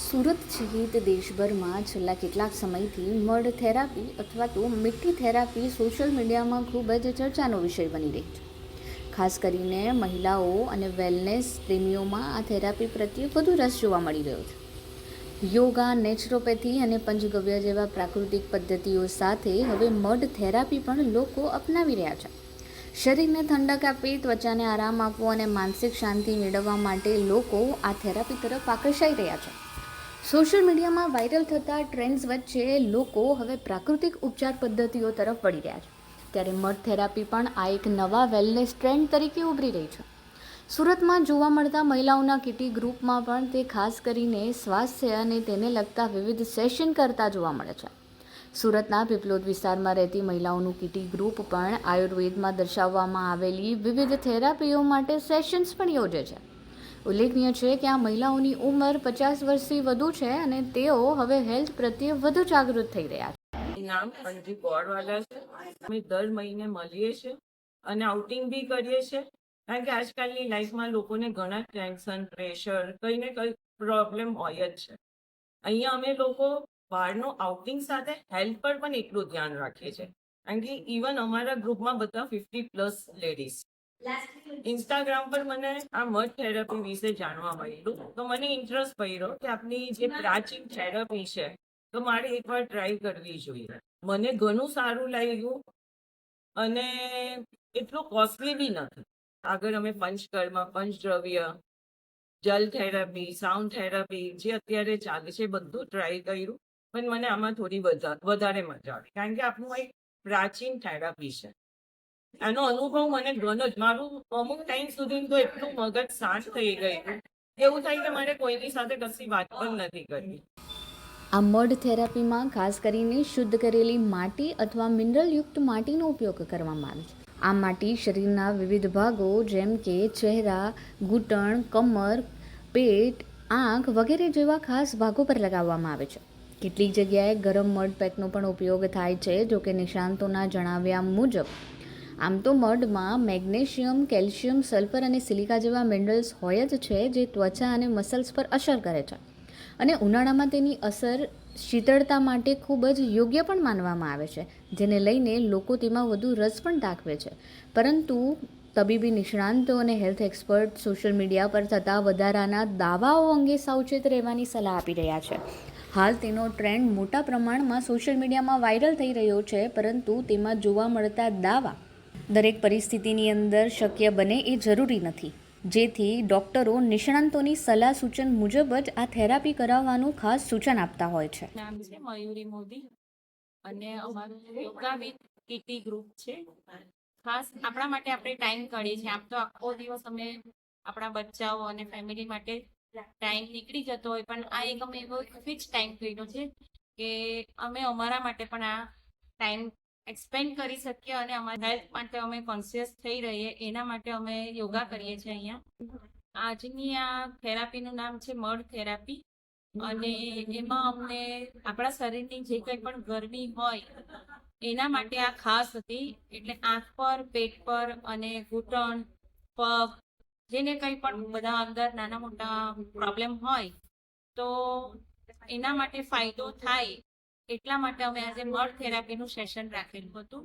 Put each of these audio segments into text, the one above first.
સુરત સહિત દેશભરમાં છેલ્લા કેટલાક સમયથી મડ થેરાપી અથવા તો મીઠી થેરાપી સોશિયલ મીડિયામાં ખૂબ જ ચર્ચાનો વિષય બની રહી છે. ખાસ કરીને મહિલાઓ અને વેલનેસ પ્રેમીઓમાં આ થેરાપી પ્રત્યે વધુ રસ જોવા મળી રહ્યો છે. યોગા, નેચરોપેથી અને પંચગવ્ય જેવા પ્રાકૃતિક પદ્ધતિઓ સાથે હવે મડ થેરાપી પણ લોકો અપનાવી રહ્યા છે. શરીરને ઠંડક આપી, ત્વચાને આરામ આપવો અને માનસિક શાંતિ મેળવવા માટે લોકો આ થેરાપી તરફ આકર્ષાઈ રહ્યા છે. સોશિયલ મીડિયામાં વાયરલ થતા ટ્રેન્ડ્સ વચ્ચે લોકો હવે પ્રાકૃતિક ઉપચાર પદ્ધતિઓ તરફ વળી રહ્યા છે. ત્યારે મડ થેરાપી પણ આ એક નવા વેલનેસ ટ્રેન્ડ તરીકે ઉભરી રહી છે. સુરતમાં જોવા મળતા મહિલાઓના કિટી ગ્રુપમાં પણ તે ખાસ કરીને સ્વાસ્થ્ય અને તેને લગતા વિવિધ સેશન કરતા જોવા મળે છે. સુરતના પીપલોદ વિસ્તારમાં રહેતી મહિલાઓનું કિટી ગ્રુપ પણ આયુર્વેદમાં દર્શાવવામાં આવેલી વિવિધ થેરાપીઓ માટે સેશન્સ પણ યોજે છે. ઉલ્લેખનીય છે કે આ મહિલાઓની ઉંમર 50 વર્ષથી વધુ છે અને તેઓ હવે હેલ્થ પ્રત્યે વધુ જાગૃત થઈ રહ્યા છે. નામ અંજુ ગોળવાલા છે. અમે દર મહિને મળીએ છીએ અને આઉટિંગ બી કરીએ છીએ, કારણ કે આજકાલની લાઈફમાં લોકોને ઘણા ટેન્શન, પ્રેશર, કંઈ ને કંઈ પ્રોબ્લેમ હોય જ છે. અહીંયા અમે લોકો બહારનું આઉટિંગ સાથે હેલ્થ પર પણ એટલું ધ્યાન રાખીએ છીએ, કારણ કે ઇવન અમારા ગ્રુપમાં બધા 50+ લેડીઝ. ઇન્સ્ટાગ્રામ પર મને આ મડ થેરાપી વિશે જાણવા મળ્યું, તો મને ઇન્ટરેસ્ટ પડ્યો કે આપની જે પ્રાચીન થેરાપી છે તો મારે એકવાર ટ્રાય કરવી જોઈએ. મને ઘણું સારું લાગ્યું અને એટલું કોસ્ટલી બી નથી. આગળ અમે પંચકર્મ, પંચદ્રવ્ય, જલ થેરાપી, સાઉન્ડ થેરાપી જે અત્યારે ચાલે છે બધું ટ્રાય કર્યું, પણ મને આમાં થોડી વધારે મજા આવી, કારણ કે આપણું એક પ્રાચીન થેરાપી છે. આનો અનુભવ મને ઘણો જ, મારું અમુક ટાઈમ સુધી તો એટલું મગજ શાંત થઈ ગયું, એવું થાય કે મારે કોઈની સાથે કશી વાત પણ નથી કરવી. આ મડ થેરાપીમાં ખાસ કરીને શુદ્ધ કરેલી માટી અથવા મિનરલયુક્ત માટીનો ઉપયોગ કરવામાં આવે છે. આ માટી શરીરના વિવિધ ભાગો જેમ કે ચહેરા, ઘૂંટણ, કમર, પેટ, આંખ વગેરે જેવા ખાસ ભાગો પર લગાવવામાં આવે છે. કેટલીક જગ્યાએ ગરમ મડ પેકનો પણ ઉપયોગ થાય છે. જોકે નિષ્ણાંતોના જણાવ્યા મુજબ આમ તો મડમાં મેગ્નેશિયમ, કેલ્શિયમ, સલ્ફર અને સિલિકા જેવા મિનરલ્સ હોય જ છે, જે ત્વચા અને મસલ્સ પર અસર કરે છે અને ઉનાળામાં તેની અસર શીતળતા માટે ખૂબ જ યોગ્ય પણ માનવામાં આવે છે, જેને લઈને લોકો તેમાં વધુ રસ પણ દાખવે છે. પરંતુ તબીબી નિષ્ણાંતો અને હેલ્થ એક્સપર્ટ સોશિયલ મીડિયા પર થતા વધારાના દાવાઓ અંગે સાવચેત રહેવાની સલાહ આપી રહ્યા છે. હાલ તેનો ટ્રેન્ડ મોટા પ્રમાણમાં સોશિયલ મીડિયામાં વાયરલ થઈ રહ્યો છે, પરંતુ તેમાં જોવા મળતા દાવા દરેક પરિસ્થિતિની અંદર શક્ય બને એ જરૂરી નથી, જેથી ડૉક્ટરો નિષ્ણાંતોની સલાહ સૂચન મુજબ જ આ થેરાપી કરાવવાનું ખાસ સૂચન આપતા હોય છે. નામ છે મયુરી મોદી અને અમારું યોગા વિથ કિટી ગ્રુપ છે. ખાસ આપણા માટે આપણે ટાઈમ કાઢીએ છીએ. આમ તો આખો દિવસ અમે આપણા બચ્ચાઓ અને ફેમિલી માટે ટાઈમ નીકળી જતો હોય, પણ આ એક અમે એવો ફિક્સ ટાઈમ કર્યો છે કે અમે અમારા માટે પણ આ ટાઈમ એક્સપેન્ડ કરી શકીએ અને અમારા હેલ્થ માટે અમે કોન્શિયસ થઈ રહીએ, એના માટે અમે યોગા કરીએ છીએ અહીંયા. આજની આ થેરાપીનું નામ છે મડ થેરાપી અને એમાં અમને આપણા શરીરની જે કંઈ પણ ગરમી હોય એના માટે આ ખાસ હતી. એટલે આંખ પર, પેટ પર અને ઘૂંટણ, પગ, જેને કંઈ પણ બધા અંદર નાના મોટા પ્રોબ્લેમ હોય તો એના માટે ફાયદો થાય, એટલા માટે અમે આજે મડ થેરાપીનું સેશન રાખેલું હતું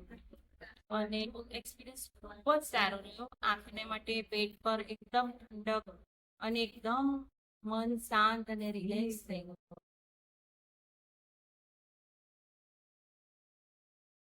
અને એક્સપિરિયન્સ ખૂબ જ સારો રહ્યો. આંખને માટે, પેટ પર એકદમ ઠંડક અને એકદમ મન શાંત અને રિલેક્સ થઈ ગયું.